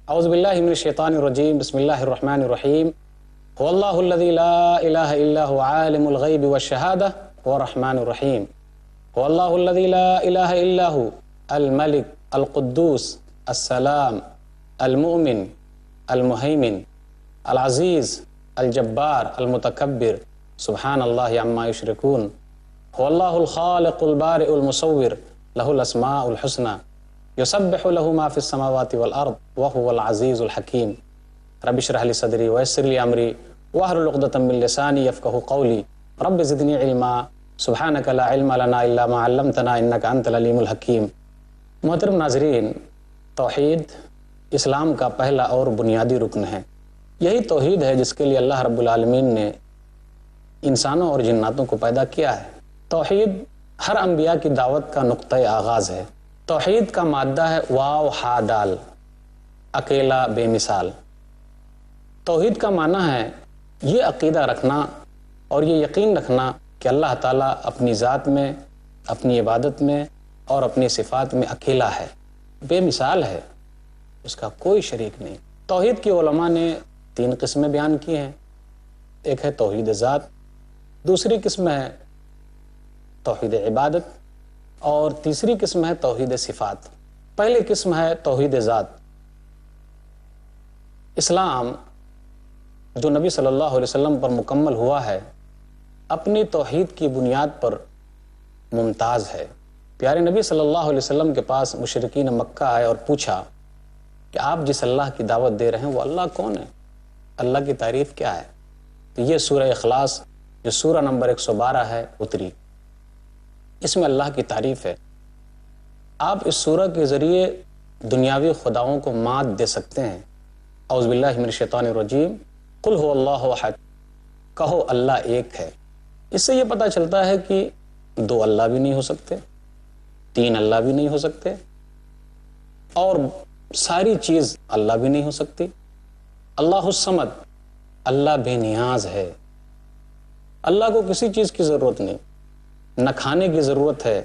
اعوذ باللہ من الشیطان الرجیم بسم اللہ الرحمن الرحیم هو اللہ الذی لا الہ الا هو عالم الغیب والشہادہ هو الرحمن الرحیم هو اللہ الذی لا الہ الا هو الملک القدوس السلام المؤمن المہیمن العزیز الجبار المتکبر سبحان اللہ عما یشرکون هو اللہ الخالق البارئ المصور له الاسماء الحسنى یسبح له ما فی السماوات والارض وهو العزیز الحکیم رب اشرح لی صدری ویسر لی امری واحلل عقدۃ من لسانی یفقهوا قولی رب زدنی علما سبحانک لا علم لنا الا ما علمتنا انک انت العلیم الحکیم۔ محترم ناظرین، توحید اسلام کا پہلا اور بنیادی رکن ہے۔ یہی توحید ہے جس کے لیے اللہ رب العالمین نے انسانوں اور جناتوں کو پیدا کیا ہے۔ توحید ہر انبیاء کی دعوت کا نقطۂ آغاز ہے۔ توحید کا مادہ ہے واو ہا دال، اکیلا بے مثال۔ توحید کا معنی ہے یہ عقیدہ رکھنا اور یہ یقین رکھنا کہ اللہ تعالیٰ اپنی ذات میں، اپنی عبادت میں اور اپنی صفات میں اکیلا ہے، بے مثال ہے، اس کا کوئی شریک نہیں۔ توحید کی علماء نے 3 قسمیں بیان کی ہیں۔ ایک ہے توحید ذات، دوسری قسم ہے توحید عبادت، اور تیسری قسم ہے توحید صفات۔ پہلی قسم ہے توحید ذات۔ اسلام جو نبی صلی اللہ علیہ وسلم پر مکمل ہوا ہے، اپنی توحید کی بنیاد پر ممتاز ہے۔ پیارے نبی صلی اللہ علیہ وسلم کے پاس مشرکین مکہ آئے اور پوچھا کہ آپ جس اللہ کی دعوت دے رہے ہیں وہ اللہ کون ہے؟ اللہ کی تعریف کیا ہے؟ تو یہ سورہ اخلاص جو سورہ نمبر 112 ہے اتری، اس میں اللہ کی تعریف ہے۔ آپ اس سورہ کے ذریعے دنیاوی خداؤں کو مات دے سکتے ہیں۔ اعوذ باللہ من الشیطان الرجیم قل هو اللہ احد، کہو اللہ ایک ہے۔ اس سے یہ پتہ چلتا ہے کہ 2 اللہ بھی نہیں ہو سکتے، 3 اللہ بھی نہیں ہو سکتے، اور ساری چیز اللہ بھی نہیں ہو سکتی۔ اللہ الصمد، اللہ بے نیاز ہے۔ اللہ کو کسی چیز کی ضرورت نہیں، نہ کھانے کی ضرورت ہے،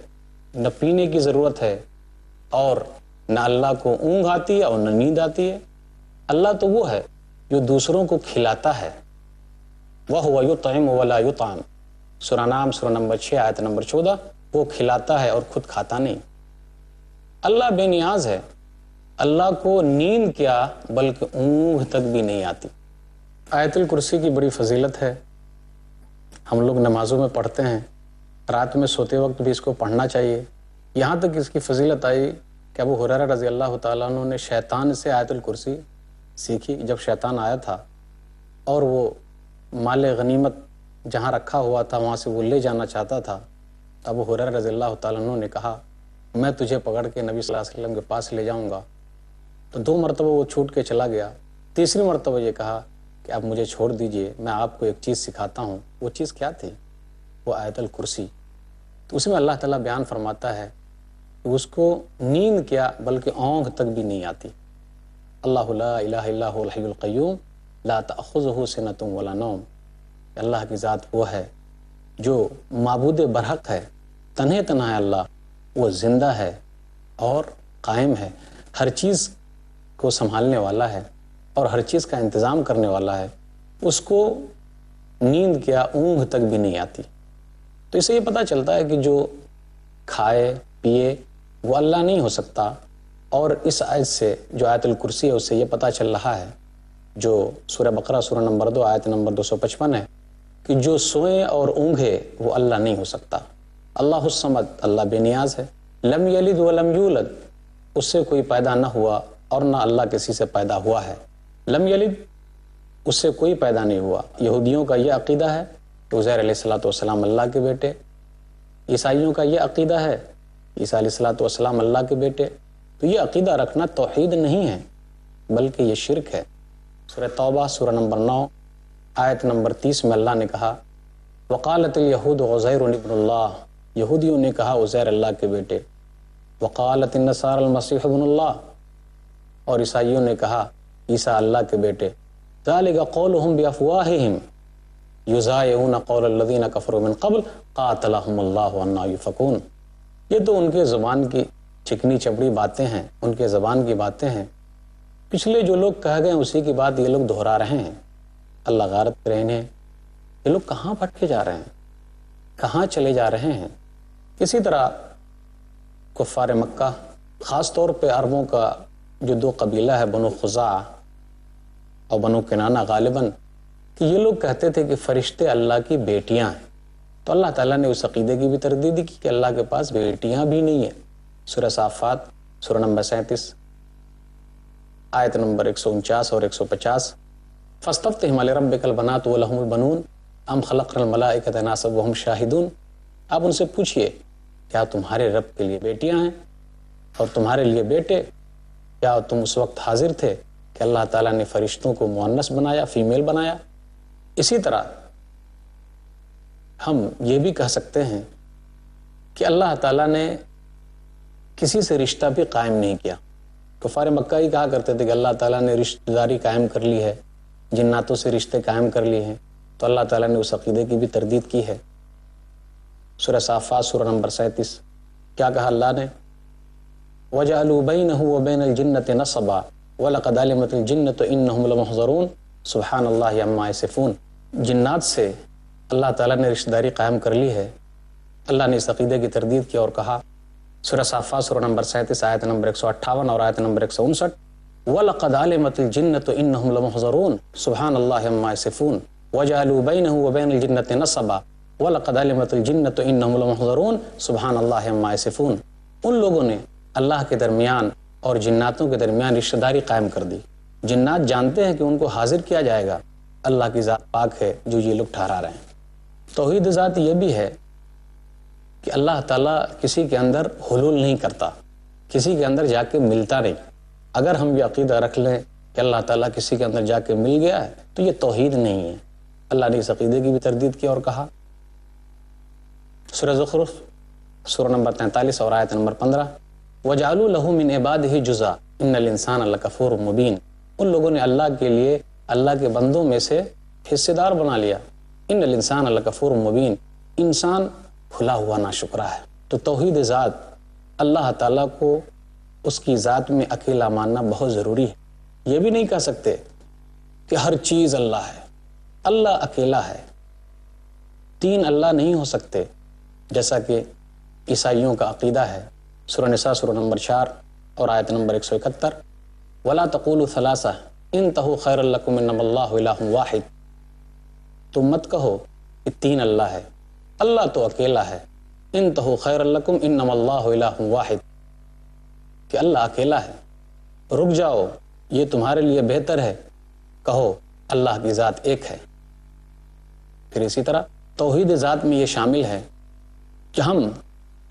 نہ پینے کی ضرورت ہے، اور نہ اللہ کو اونگ آتی ہے اور نہ نیند آتی ہے۔ اللہ تو وہ ہے جو دوسروں کو کھلاتا ہے۔ وَهُوَ يُطْعِمُ وَلَا يُطْعَمُ، سورہ نام سورہ نمبر 6 آیت نمبر 14۔ وہ کھلاتا ہے اور خود کھاتا نہیں۔ اللہ بے نیاز ہے، اللہ کو نیند کیا بلکہ اونگ تک بھی نہیں آتی۔ آیت الکرسی کی بڑی فضیلت ہے، ہم لوگ نمازوں میں پڑھتے ہیں، رات میں سوتے وقت بھی اس کو پڑھنا چاہیے۔ یہاں تک اس کی فضیلت آئی کہ ابو ہریرہ رضی اللہ تعالیٰ عنہ نے شیطان سے آیت الکرسی سیکھی۔ جب شیطان آیا تھا اور وہ مال غنیمت جہاں رکھا ہوا تھا وہاں سے وہ لے جانا چاہتا تھا، تو ابو ہریرہ رضی اللہ تعالیٰ عنہ نے کہا میں تجھے پکڑ کے نبی صلی اللہ علیہ وسلم کے پاس لے جاؤں گا۔ تو 2 مرتبہ وہ چھوٹ کے چلا گیا۔ تیسری مرتبہ یہ کہا کہ اب مجھے چھوڑ دیجئے، میں آپ کو ایک چیز سکھاتا ہوں۔ وہ چیز کیا تھی؟ وہ آیت الکرسی۔ تو اس میں اللہ تعالیٰ بیان فرماتا ہے کہ اس کو نیند کیا بلکہ اونگ تک بھی نہیں آتی۔ اللہ لا الہ الا هو الحی القیوم لا تأخذہ سنۃ ولا نوم۔ اللہ کی ذات وہ ہے جو معبود برحق ہے، تنہے تنہا ہے اللہ، وہ زندہ ہے اور قائم ہے، ہر چیز کو سنبھالنے والا ہے اور ہر چیز کا انتظام کرنے والا ہے۔ اس کو نیند کیا اونگ تک بھی نہیں آتی۔ تو اسے یہ پتہ چلتا ہے کہ جو کھائے پیے وہ اللہ نہیں ہو سکتا، اور اس آیت سے جو آیت الکرسی ہے اس سے یہ پتہ چل رہا ہے جو سورہ بقرہ سورہ نمبر 2 آیت نمبر 255 ہے کہ جو سوئے اور اونگھے وہ اللہ نہیں ہو سکتا۔ اللہ الصمد، اللہ بے نیاز ہے۔ لم یلد ولم یولد، اس سے کوئی پیدا نہ ہوا اور نہ اللہ کسی سے پیدا ہوا ہے۔ لم یلد، اس سے کوئی پیدا نہیں ہوا۔ یہودیوں کا یہ عقیدہ ہے کہ عزیر علیہ السلام اللہ کے بیٹے، عیسائیوں کا یہ عقیدہ ہے عیسیٰ علیہ السلام اللہ کے بیٹے۔ تو یہ عقیدہ رکھنا توحید نہیں ہے بلکہ یہ شرک ہے۔ سورہ توبہ سورہ نمبر 9 آیت نمبر 30 میں اللہ نے کہا وقالت الیہود عزیر ابن اللہ، یہودیوں نے کہا عزیر اللہ کے بیٹے۔ وقالت النصارى المسیح ابن اللہ، اور عیسائیوں نے کہا عیسیٰ اللہ کے بیٹے۔ ذلک قولہم بافواہہم یضاہئون قول الذین کفروا من قبل قاتلہم اللہ انا یؤفکون۔ یہ تو ان کے زبان کی چکنی چپڑی باتیں ہیں، ان کے زبان کی باتیں ہیں، پچھلے جو لوگ کہہ گئے اسی کی بات یہ لوگ دہرا رہے ہیں۔ اللہ غارت کرے انہیں، یہ لوگ کہاں بھٹکے جا رہے ہیں، کہاں چلے جا رہے ہیں۔ اسی طرح کفار مکہ، خاص طور پہ عربوں کا جو دو قبیلہ ہے بنو خزاعہ اور بنو کنانہ غالباً، کہ یہ لوگ کہتے تھے کہ فرشتے اللہ کی بیٹیاں ہیں، تو اللہ تعالیٰ نے اس عقیدے کی بھی تردید کی کہ اللہ کے پاس بیٹیاں بھی نہیں ہیں۔ سورہ صافات سورہ نمبر 37 آیت نمبر 149 اور 150، فاستفتہم لربک البنات ولہم البنون ام خلقنا الملائکۃ اناثا وہم شاہدون۔ آپ ان سے پوچھئے کیا تمہارے رب کے لیے بیٹیاں ہیں اور تمہارے لیے بیٹے؟ کیا تم اس وقت حاضر تھے کہ اللہ تعالیٰ نے فرشتوں کو مؤنث بنایا، فیمیل بنایا؟ اسی طرح ہم یہ بھی کہہ سکتے ہیں کہ اللہ تعالیٰ نے کسی سے رشتہ بھی قائم نہیں کیا۔ کفار مکہ ہی کہا کرتے تھے کہ اللہ تعالیٰ نے رشتہ داری قائم کر لی ہے، جناتوں سے رشتے قائم کر لیے ہیں، تو اللہ تعالیٰ نے اس عقیدے کی بھی تردید کی ہے۔ سورہ صافات سورہ نمبر 37 کیا کہا اللہ نے؟ وَجَعَلُوا بَيْنَهُ وَبَيْنَ الْجِنَّةِ نَصَبًا وَلَقَدْ عَلِمَتِ الْجِنَّةُ إِنَّهُمْ لَمُحْضَرُونَ سبحان اللہ عما یصفون۔ جنات سے اللہ تعالیٰ نے رشتہ داری قائم کر لی ہے۔ اللہ نے اس عقیدے کی تردید کی اور کہا سورہ صافات سورہ نمبر 37 آیت نمبر 158 اور آیت نمبر 159 وَلَقَدْ عَلِمَتِ الْجِنَّةُ إِنَّهُمْ لَمُحْضَرُونَ سبحان اللہ عما یصفون وَجَعَلُوا بَيْنَهُ وَبَيْنَ الْجِنَّةِ نَصَبًا وَلَقَدْ عَلِمَتِ الْجِنَّةُ إِنَّهُمْ لَمُحْضَرُونَ سبحان اللہ عما یصفون۔ ان لوگوں نے اللہ کے درمیان اور جناتوں کے درمیان رشتہ داری قائم کر دی۔ جنات جانتے ہیں کہ ان کو حاضر کیا جائے گا، اللہ کی ذات پاک ہے جو یہ لوگ ٹھہرا رہے ہیں۔ توحید ذات یہ بھی ہے کہ اللہ تعالیٰ کسی کے اندر حلول نہیں کرتا، کسی کے اندر جا کے ملتا نہیں۔ اگر ہم یہ عقیدہ رکھ لیں کہ اللہ تعالیٰ کسی کے اندر جا کے مل گیا ہے تو یہ توحید نہیں ہے۔ اللہ نے اس عقیدے کی بھی تردید کی اور کہا سورہ زخرف سورہ نمبر 43 اور آیت نمبر 15 وَجَعَلُوا لَهُ مِنْ عِبَادِهِ جُزْءًا إِنَّ الْإِنسَانَ لَكَفُورٌ مُبِينٌ۔ ان لوگوں نے اللہ کے لیے اللہ کے بندوں میں سے حصے دار بنا لیا۔ إِنَّ الْإِنسَانَ لَكَفُورٌ مُبِينٌ، انسان کھلا ہوا ناشکرا ہے۔ تو توحید ذات، اللہ تعالیٰ کو اس کی ذات میں اکیلا ماننا بہت ضروری ہے۔ یہ بھی نہیں کہہ سکتے کہ ہر چیز اللہ ہے، اللہ اکیلا ہے، تین اللہ نہیں ہو سکتے، جیسا کہ عیسائیوں کا عقیدہ ہے۔ سورہ نساء سورہ نمبر 4 اور آیت نمبر 171 وَلَا تَقُولُوا ثَلَاثَةٌ انتہوا خَيْرًا لَكُمْ إِنَّمَا اللَّهُ إِلَٰهٌ وَاحِدٌ۔ تم مت کہو کہ تین اللہ ہے، اللہ تو اکیلا ہے۔ انتہوا خَيْرًا لَكُمْ إِنَّمَا اللَّهُ إِلَٰهٌ وَاحِدٌ، کہ اللہ اکیلا ہے، رک جاؤ، یہ تمہارے لیے بہتر ہے، کہو اللہ کی ذات ایک ہے۔ پھر اسی طرح توحید ذات میں یہ شامل ہے کہ ہم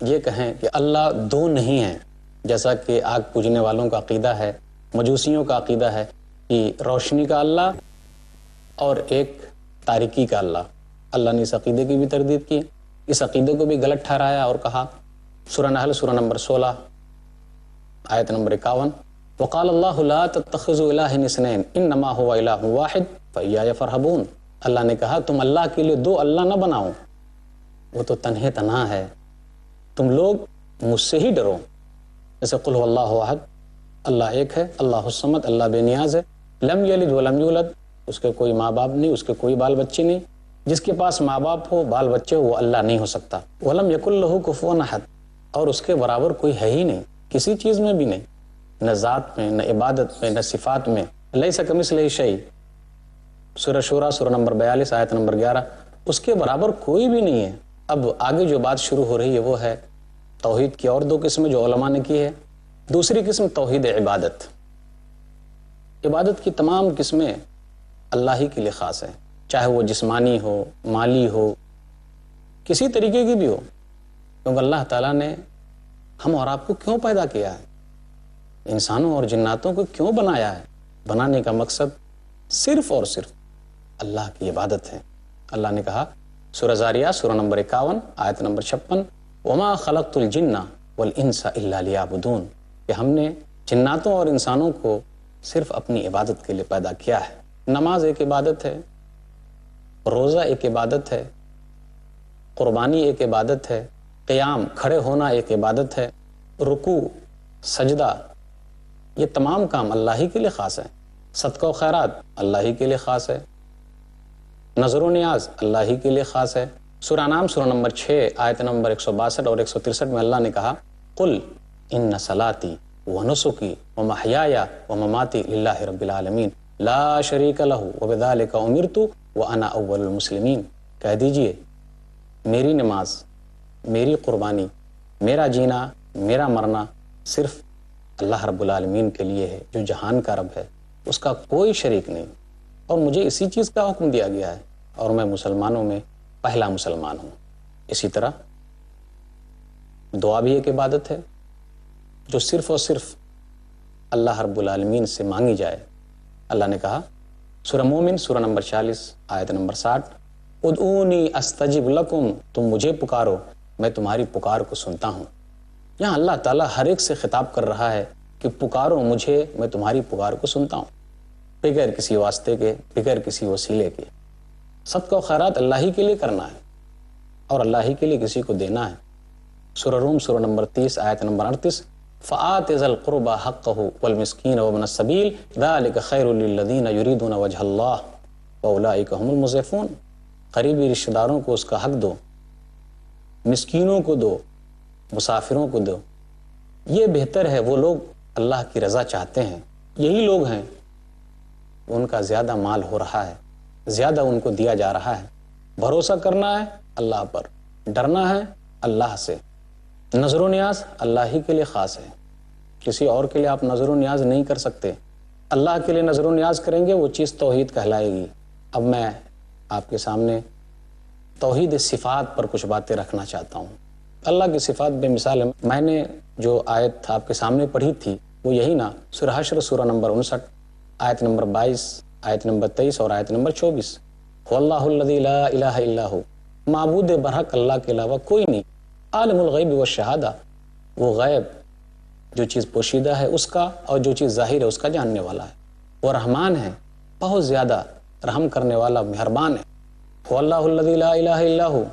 یہ کہیں کہ اللہ دو نہیں ہیں، جیسا کہ آگ پوجنے والوں کا عقیدہ ہے، مجوسیوں کا عقیدہ ہے کہ روشنی کا اللہ اور ایک تاریکی کا اللہ۔ اللہ نے اس عقیدے کی بھی تردید کی، اس عقیدے کو بھی غلط ٹھہرایا اور کہا سورہ نحل سورہ نمبر 16 آیت نمبر 51 وقال اللہ لا تتخذوا الہین اثنین انما هو الہ واحد فایای فارہبون۔ اللہ نے کہا تم اللہ کے لیے دو اللہ نہ بناؤ، وہ تو تنہے تنہا ہے، تم لوگ مجھ سے ہی ڈرو۔ جیسے قل هو اللہ احد، اللہ ایک ہے، اللہ الصمد، اللہ بے نیاز ہے، لم یلد ولم یولد، اس کے کوئی ماں باپ نہیں، اس کے کوئی بال بچے نہیں۔ جس کے پاس ماں باپ ہو، بال بچے ہو، وہ اللہ نہیں ہو سکتا۔ ولم یکن لہ کفوا احد، اور اس کے برابر کوئی ہے ہی نہیں، کسی چیز میں بھی نہیں، نہ ذات میں، نہ عبادت میں، نہ صفات میں۔ لیس کمثلہ شیء سورہ شورى سورہ نمبر 42 آیت نمبر 11، اس کے برابر کوئی بھی نہیں ہے۔ اب آگے جو بات شروع ہو رہی ہے وہ ہے توحید کی اور دو قسمیں جو علماء نے کی ہے۔ دوسری قسم توحید عبادت۔ عبادت کی تمام قسمیں اللہ ہی کے لیے خاص ہیں، چاہے وہ جسمانی ہو، مالی ہو، کسی طریقے کی بھی ہو، کیونکہ اللہ تعالیٰ نے ہم اور آپ کو کیوں پیدا کیا ہے، انسانوں اور جناتوں کو کیوں بنایا ہے؟ بنانے کا مقصد صرف اور صرف اللہ کی عبادت ہے۔ اللہ نے کہا سورہ زاریات سورہ نمبر 51 آیت نمبر 56 وما خلقت الجن والانس الا لیعبدون، کہ ہم نے جناتوں اور انسانوں کو صرف اپنی عبادت کے لیے پیدا کیا ہے۔ نماز ایک عبادت ہے، روزہ ایک عبادت ہے، قربانی ایک عبادت ہے، قیام کھڑے ہونا ایک عبادت ہے، رکوع، سجدہ، یہ تمام کام اللہ ہی کے لیے خاص ہیں. صدقہ و خیرات اللہ ہی کے لیے خاص ہے. نظر و نیاز اللہ ہی کے لیے خاص ہے. سورہ انعام سورہ نمبر 6 آیت نمبر 162 اور 163 میں اللہ نے کہا قل ان صلاتی ونسکی ومحیای ومماتی للہ رب العالمین لا شریک لہ وبذالک امرت وانا اول المسلمین. کہہ دیجئے میری نماز، میری قربانی، میرا جینا، میرا مرنا صرف اللہ رب العالمین کے لیے ہے جو جہان کا رب ہے، اس کا کوئی شریک نہیں، اور مجھے اسی چیز کا حکم دیا گیا ہے اور میں مسلمانوں میں پہلا مسلمان ہوں. اسی طرح دعا بھی ایک عبادت ہے جو صرف اور صرف اللہ رب العالمین سے مانگی جائے. اللہ نے کہا سورہ مومن سورہ نمبر 40 آیت نمبر 60 ادعونی استجب لکم، تم مجھے پکارو میں تمہاری پکار کو سنتا ہوں. یہاں اللہ تعالیٰ ہر ایک سے خطاب کر رہا ہے کہ پکارو مجھے میں تمہاری پکار کو سنتا ہوں، بغیر کسی واسطے کے، بغیر کسی وسیلے کے. صدقہ و خیرات اللہ ہی کے لیے کرنا ہے اور اللہ ہی کے لیے کسی کو دینا ہے. سورہ روم سورہ نمبر 30 آیت نمبر 38 فآت ذی القربى حقہ والمسکین وابن السبیل ذلک خیر للذین یریدون وجہ اللہ واولئک هم المضعفون. قریبی رشتہ داروں کو اس کا حق دو، مسکینوں کو دو، مسافروں کو دو. یہ بہتر ہے، وہ لوگ اللہ کی رضا چاہتے ہیں، یہی لوگ ہیں ان کا زیادہ مال ہو رہا ہے، زیادہ ان کو دیا جا رہا ہے. بھروسہ کرنا ہے اللہ پر، ڈرنا ہے اللہ سے. نظر و نیاز اللہ ہی کے لیے خاص ہے، کسی اور کے لیے آپ نظر و نیاز نہیں کر سکتے. اللہ کے لیے نظر و نیاز کریں گے وہ چیز توحید کہلائے گی. اب میں آپ کے سامنے توحید صفات پر کچھ باتیں رکھنا چاہتا ہوں. اللہ کی صفات بے مثال ہے. میں نے جو آیت آپ کے سامنے پڑھی تھی وہ یہی نا، سورہ حشر سورہ نمبر 59 آیت نمبر 22 آیت نمبر 23 اور آیت نمبر 24 واللہ الذی لا الہ الا ہو، معبود برحق اللہ کے علاوہ کوئی نہیں، عالم الغیب والشہادہ، وہ غیب جو چیز پوشیدہ ہے اس کا اور جو چیز ظاہر ہے اس کا جاننے والا ہے. وہ رحمان ہے، بہت زیادہ رحم کرنے والا، مہربان ہے. واللہ الذی لا الہ الا ہو،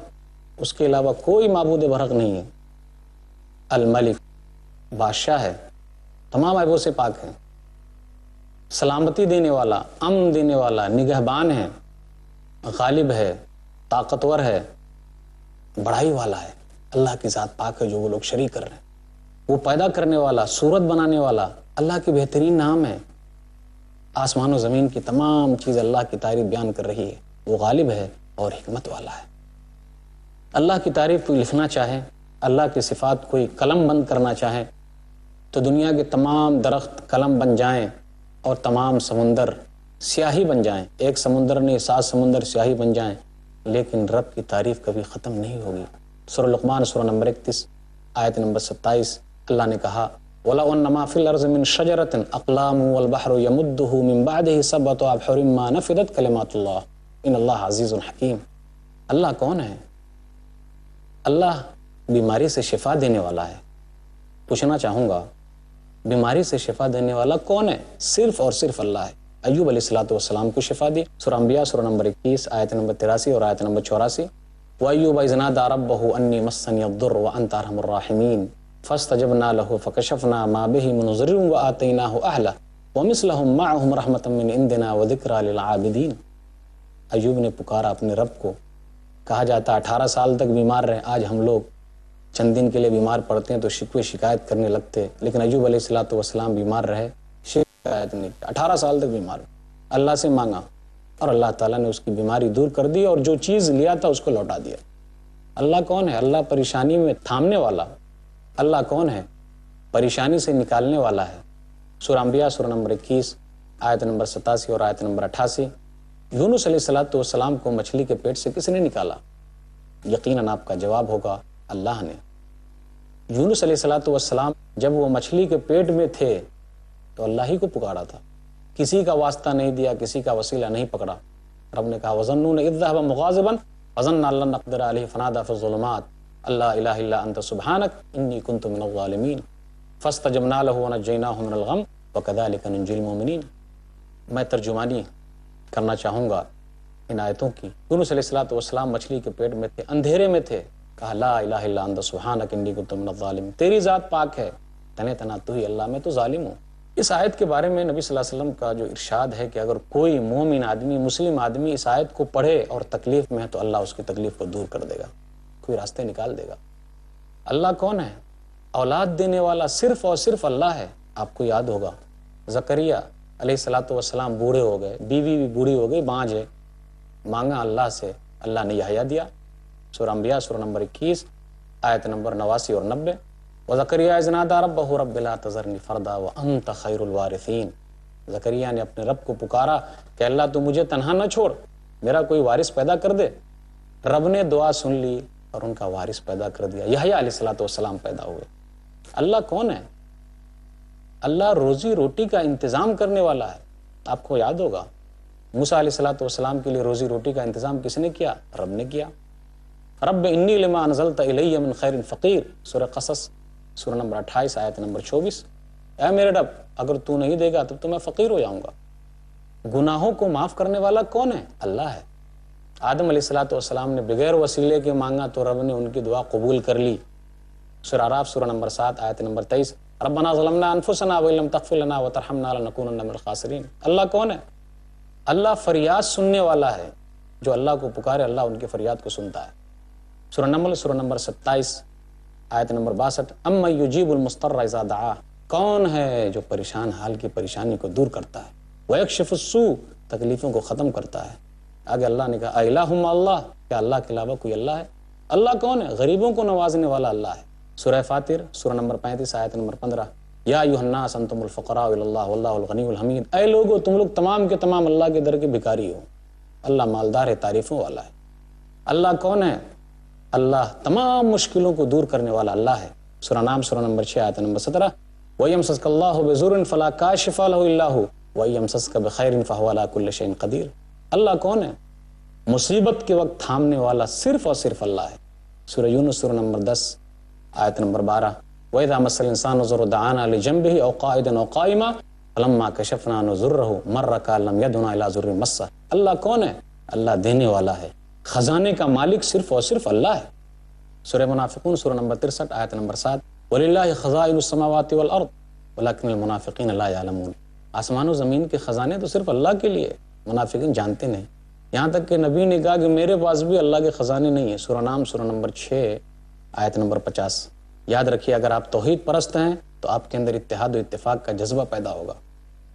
اس کے علاوہ کوئی معبود برحق نہیں ہے. الملک، بادشاہ ہے، تمام عیبوں سے پاک ہے. سلامتی دینے والا، امن دینے والا، نگہبان ہے، غالب ہے، طاقتور ہے، بڑائی والا ہے. اللہ کی ذات پاک ہے جو وہ لوگ شریک کر رہے ہیں. وہ پیدا کرنے والا، صورت بنانے والا، اللہ کے بہترین نام ہے. آسمان و زمین کی تمام چیز اللہ کی تعریف بیان کر رہی ہے. وہ غالب ہے اور حکمت والا ہے. اللہ کی تعریف کوئی لکھنا چاہے، اللہ کی صفات کوئی قلم بند کرنا چاہے تو دنیا کے تمام درخت قلم بن جائیں اور تمام سمندر سیاہی بن جائیں. ایک سمندر نہیں 7 سمندر سیاہی بن جائیں، لیکن رب کی تعریف کبھی ختم نہیں ہوگی. سورہ لقمان سورہ نمبر 31 آیت نمبر 27 اللہ نے کہا وَلَوْ أَنَّ مَا فِي الْأَرْضِ مِنْ شَجَرَةٍ أَقْلَامٌ وَالْبَحْرُ يَمُدُّهُ مِنْ بَعْدِهِ سَبْعَةُ أَبْحُرٍ مَا نَفِدَتْ كَلِمَاتُ اللَّهِ إِنَّ اللَّهَ عَزِيزٌ حَكِيمٌ. اللہ کون ہے؟ اللہ بیماری سے شفا دینے والا ہے. پوچھنا چاہوں گا بیماری سے شفا دینے والا کون ہے؟ صرف اور صرف اللہ ہے. ایوب علیہ السلام کو شفا دی. سورہ انبیاء سورہ نمبر 21 آیت نمبر 83 اور آیت نمبر 84 وَأَيُّوبَ إِذْ نَادَىٰ رَبَّهُ أَنِّي مَسَّنِيَ الضُّرُّ وَأَنْتَ أَرْحَمُ الرَّاحِمِينَ فَاسْتَجَبْنَا لَهُ فَكَشَفْنَا مَا بِهِ مِنْ ضُرٍّ وَآتَيْنَاهُ أَهْلَهُ وَمِثْلَهُمْ مَعَهُمْ رَحْمَةً مِّنْ عِنْدِنَا وَذِكْرَىٰ لِلْعَابِدِينَ. ایوب نے پکارا اپنے رب کو. کہا جاتا 18 سال تک بیمار رہے. آج ہم لوگ چند دن کے لیے بیمار پڑتے ہیں تو شکوے شکایت کرنے لگتے، لیکن ایوب علیہ السلام بیمار رہے، شکایت نہیں کی. 18 سال تک بیمار، اللہ سے مانگا اور اللہ تعالیٰ نے اس کی بیماری دور کر دی اور جو چیز لیا تھا اس کو لوٹا دیا. اللہ کون ہے؟ اللہ پریشانی میں تھامنے والا. اللہ کون ہے؟ پریشانی سے نکالنے والا ہے. سورہ انبیاء سورہ نمبر 21 آیت نمبر 87 اور آیت نمبر 88 یونس علیہ السلام کو مچھلی کے پیٹ سے کس نے نکالا؟ یقیناً آپ کا جواب ہوگا اللہ نے. یونس علیہ السلام جب وہ مچھلی کے پیٹ میں تھے تو اللہ ہی کو پکارا تھا، کسی کا واسطہ نہیں دیا، کسی کا وسیلہ نہیں پکڑا. رب نے کہا وَظَنُّونَ إِذْ ذَهَبَ مُغَاضِبًا فَظَنَّ أَن لَّن نَّقْدِرَ عَلَيْهِ فَنَادَىٰ فِي الظُّلُمَاتِ أَن لَّا إِلَٰهَ إِلَّا أَنتَ سُبْحَانَكَ إِنِّي كُنتُ مِنَ الظَّالِمِينَ فَاسْتَجَبْنَا لَهُ وَنَجَّيْنَاهُ مِنَ الْغَمِّ وَكَذَٰلِكَ نُنجِي الْمُؤْمِنِينَ. میں ترجمانی کرنا چاہوں گا ان آیتوں کی. یونس علیہ السلام مچھلی کے پیٹ میں تھے، اندھیرے میں تھے. کہا لا الہ الا انت سبحانک انی کنت من الظالمین، تیری ذات پاک ہے، تنے تنا تو ہی اللہ، میں تو ظالم ہوں. اس آیت کے بارے میں نبی صلی اللہ علیہ وسلم کا جو ارشاد ہے کہ اگر کوئی مومن آدمی، مسلم آدمی اس آیت کو پڑھے اور تکلیف میں ہے تو اللہ اس کی تکلیف کو دور کر دے گا، کوئی راستے نکال دے گا۔ اللہ کون ہے؟ اولاد دینے والا صرف اور صرف اللہ ہے۔ آپ کو یاد ہوگا زکریا علیہ السلام بوڑھے ہو گئے، بیوی بھی بوڑھی ہو گئی، بانجھ ہے، مانگا اللہ سے، اللہ نے یحییٰ دیا۔ سورہ انبیاء سورہ نمبر 21 آیت نمبر 89 اور 90۔ وَزَكَرِيَّا إِذْ نَادَىٰ رَبَّهُ رَبِّ لَا تَذَرْنِي فَرْدًا وَأَنْتَ خَيْرُ الْوَارِثِينَ۔ زکریا نے اپنے رب کو پکارا کہ اللہ تو مجھے تنہا نہ چھوڑ، میرا کوئی وارث پیدا کر دے۔ رب نے دعا سن لی اور ان کا وارث پیدا کر دیا، یحییٰ علیہ السلام پیدا ہوئے۔ اللہ کون ہے؟ اللہ روزی روٹی کا انتظام کرنے والا ہے۔ آپ کو یاد ہوگا موسیٰ علیہ السلام کے لیے روزی روٹی کا انتظام کس نے کیا؟ رب نے کیا۔ رب انی لما انزلت الی من خیر فقیر، سورہ قصص سورہ نمبر 28 آیت نمبر 24۔ اے میرے رب اگر تو نہیں دے گا تب تو میں فقیر ہو جاؤں گا۔ گناہوں کو معاف کرنے والا کون ہے؟ اللہ ہے۔ آدم علیہ السلام نے بغیر وسیلے کے مانگا تو رب نے ان کی دعا قبول کر لی۔ سورہ اعراف سورہ نمبر 7 آیت نمبر 23۔ ربنا ظلمنا انفسنا وان لم تغفر لنا وترحمنا لنکونن من الخاسرین۔ اللہ کون ہے؟ اللہ فریاد سننے والا ہے، جو اللہ کو پکارے اللہ ان کی فریاد کو سنتا ہے۔ سورہ نمل سورہ نمبر 27 آیت نمبر 62۔ اما یجیب المضطر اذا دعاہ، کون ہے جو پریشان حال کی پریشانی کو دور کرتا ہے، ویکشف السوء، تکلیفوں کو ختم کرتا ہے۔ آگے اللہ نے کہا الہ مع اللہ، کیا اللہ کے علاوہ کوئی اللہ ہے؟ اللہ کون ہے؟ غریبوں کو نوازنے والا اللہ ہے۔ سورہ فاطر سورہ نمبر 35 آیت نمبر 15۔ یا ایھا الناس انتم الفقراء الی اللہ واللہ الغنی الحمید، اے لوگو تم لوگ تمام کے تمام اللہ کے در کے بھکاری ہو، اللہ مالدار ہے، تعریفوں والا ہے۔ اللہ کون ہے؟ اللہ تمام مشکلوں کو دور کرنے والا اللہ ہے۔ سورہ نام سورہ نمبر 6 آیت نمبر 17۔ وَيَمْسَسْكَ اللَّهُ بِضُرٍّ فَلَا كَاشِفَ لَهُ إِلَّا هُوَ وَيَمْسَسْكَ بِخَيْرٍ فَهُوَ عَلَىٰ كُلِّ شَيْءٍ قَدِيرٌ۔ اللہ کون ہے؟ مصیبت کے وقت تھامنے والا صرف اور صرف اللہ ہے۔ سورہ یونس سورہ نمبر 10 آیت نمبر 12۔ وَإِذَا مَسَّ الْإِنسَانَ ضُرٌّ دَعَانَا لِجَنبِهِ أَوْ قَاعِدًا أَوْ قَائِمًا فَلَمَّا كَشَفْنَا عنْهُ ضُرَّهُ مَرَّ كَأَن لَّمْ يَدْعُنَا إِلَىٰ ضُرٍّ مَسَّهُ۔ اللہ کون ہے؟ اللہ دینے والا ہے، خزانے کا مالک صرف اور صرف اللہ ہے۔ سورہ منافقون سورہ نمبر 63 آیت نمبر 7۔ وَلِلَّهِ خَزَائِنُ السَّمَاوَاتِ وَالْأَرْضِ وَلَٰكِنَّ الْمُنَافِقِينَ لَا يَعْلَمُونَ۔ آسمان و زمین کے خزانے تو صرف اللہ کے لیے، منافقین جانتے نہیں۔ یہاں تک کہ نبی نے کہا کہ میرے پاس بھی اللہ کے خزانے نہیں ہیں۔ سورہ نام سورہ نمبر 6 آیت نمبر 50۔ یاد رکھیے اگر آپ توحید پرست ہیں تو آپ کے اندر اتحاد و اتفاق کا جذبہ پیدا ہوگا۔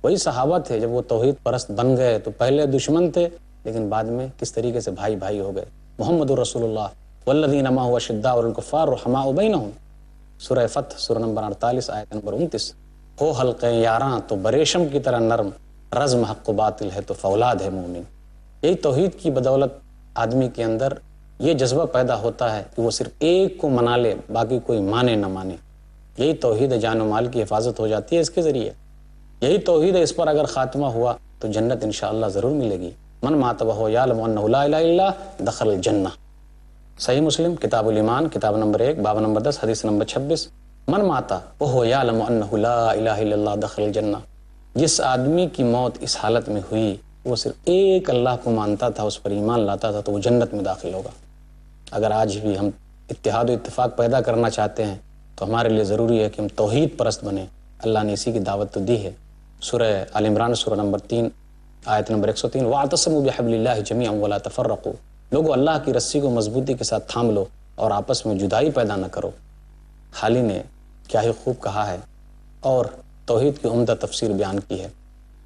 وہی صحابہ تھے جب وہ توحید پرست بن گئے تو پہلے دشمن تھے لیکن بعد میں کس طریقے سے بھائی بھائی ہو گئے۔ محمد رسول اللہ والذین معہ اشداء علی الکفار رحماء بینہم، سورہ فتح سورہ نمبر 48 آیت نمبر 29۔ ہو حلقے یاراں تو بریشم کی طرح نرم، رزم حق و باطل ہے تو فولاد ہے مومن۔ یہی توحید کی بدولت آدمی کے اندر یہ جذبہ پیدا ہوتا ہے کہ وہ صرف ایک کو منا لے، باقی کوئی مانے نہ مانے۔ یہی توحید جان و مال کی حفاظت ہو جاتی ہے اس کے ذریعے۔ یہی توحید ہے، اس پر اگر خاتمہ ہوا تو جنت انشاءاللہ ضرور ملے گی۔ من مات وہو یعلم انہ لا الہ الا اللہ دخل الجنہ۔ صحیح مسلم کتاب الایمان کتاب نمبر 1 باب نمبر 10 حدیث نمبر 26۔ من ماتا وہو یعلم انہ لا الہ الا اللہ دخل الجنہ۔ جس آدمی کی موت اس حالت میں ہوئی وہ صرف ایک اللہ کو مانتا تھا، اس پر ایمان لاتا تھا، تو وہ جنت میں داخل ہوگا۔ اگر آج بھی ہم اتحاد و اتفاق پیدا کرنا چاہتے ہیں تو ہمارے لیے ضروری ہے کہ ہم توحید پرست بنیں۔ اللہ نے اسی کی دعوت تو دی ہے۔ سورہ آل عمران سورہ نمبر 3 آیت نمبر 103۔ وَاعْتَصِمُوا بِحَبْلِ اللَّهِ جَمِيعًا وَلَا تَفَرَّقُوا۔ لوگو اللہ کی رسی کو مضبوطی کے ساتھ تھام لو اور آپس میں جدائی پیدا نہ کرو۔ حالی نے کیا ہی خوب کہا ہے اور توحید کی عمدہ تفسیر بیان کی ہے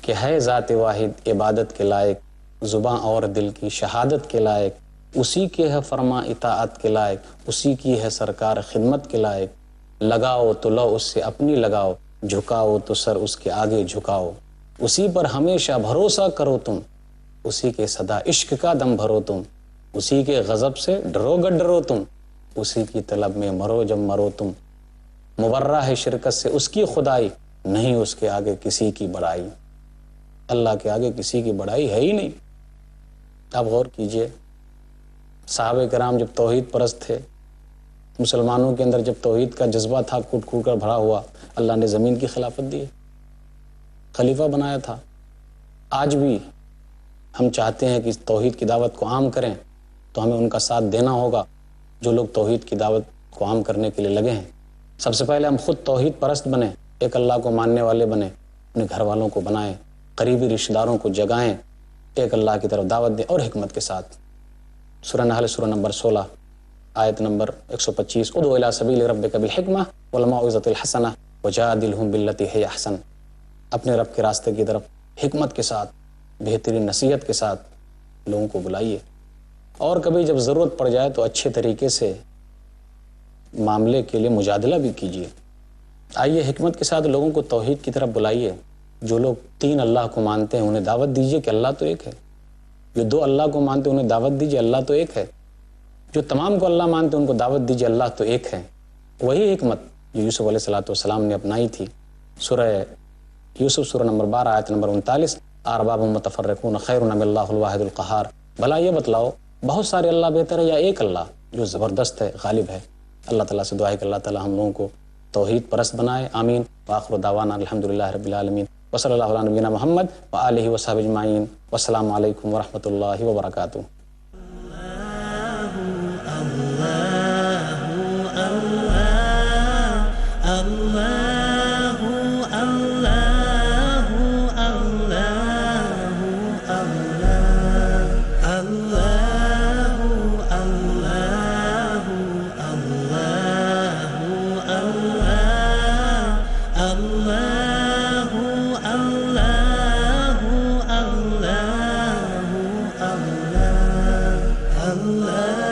کہ ہے ذات واحد عبادت کے لائق، زباں اور دل کی شہادت کے لائق، اسی کے ہے فرما اطاعت کے لائق، اسی کی ہے سرکار خدمت کے لائق۔ لگاؤ تو لو اس سے اپنی لگاؤ، جھکاؤ تو سر اس کے آگے جھکاؤ۔ اسی پر ہمیشہ بھروسہ کرو تم، اسی کے صدا عشق کا دم بھرو تم، اسی کے غضب سے ڈرو گا ڈرو تم، اسی کی طلب میں مرو جب مرو تم۔ مبرہ ہے شرکت سے اس کی خدائی، نہیں اس کے آگے کسی کی بڑائی۔ اللہ کے آگے کسی کی بڑائی ہے ہی نہیں۔ آپ غور کیجئے، صحابہ کرام جب توحید پرست تھے، مسلمانوں کے اندر جب توحید کا جذبہ تھا کھوٹ کھوٹ کر بھرا ہوا، اللہ نے زمین کی خلافت دی، خلیفہ بنایا تھا۔ آج بھی ہم چاہتے ہیں کہ اس توحید کی دعوت کو عام کریں تو ہمیں ان کا ساتھ دینا ہوگا جو لوگ توحید کی دعوت کو عام کرنے کے لیے لگے ہیں۔ سب سے پہلے ہم خود توحید پرست بنیں، ایک اللہ کو ماننے والے بنیں، اپنے گھر والوں کو بنائیں، قریبی رشتہ داروں کو جگائیں، ایک اللہ کی طرف دعوت دیں اور حکمت کے ساتھ۔ سورہ نحل سورہ نمبر 16 آیت نمبر 125، ادعو الی سبیل ربک بالحکمہ والموعظۃ الحسنہ وجادلہم باللتی ہی احسن، اپنے رب کے راستے کی طرف حکمت کے ساتھ، بہترین نصیحت کے ساتھ لوگوں کو بلائیے، اور کبھی جب ضرورت پڑ جائے تو اچھے طریقے سے معاملے کے لیے مجادلہ بھی کیجیے۔ آئیے حکمت کے ساتھ لوگوں کو توحید کی طرف بلائیے۔ جو لوگ تین اللہ کو مانتے ہیں انہیں دعوت دیجیے کہ اللہ تو ایک ہے۔ جو دو اللہ کو مانتے ہیں انہیں دعوت دیجیے اللہ تو ایک ہے۔ جو تمام کو اللہ مانتے ہیں ان کو دعوت دیجیے اللہ تو ایک ہے۔ وہی حکمت جو یوسف علیہ السلام نے اپنائی تھی۔ سورہ یوسف سورہ نمبر 12 آیت نمبر 39، ارباب متفرقون خیر ام اللہ الواحد القہار، بھلا یہ بتلاؤ بہت سارے اللہ بہتر ہے یا ایک اللہ جو زبردست ہے، غالب ہے؟ اللہ تعالیٰ سے دعا ہے کہ اللہ تعالیٰ ہم لوگوں کو توحید پرست بنائے، آمین۔ وآخر دعوانا الحمدللہ رب العالمین، وصلی اللہ علی نبینا محمد وآلہ وصحبہ اجمعین، والسلام علیکم ورحمۃ اللہ وبرکاتہ۔ Allah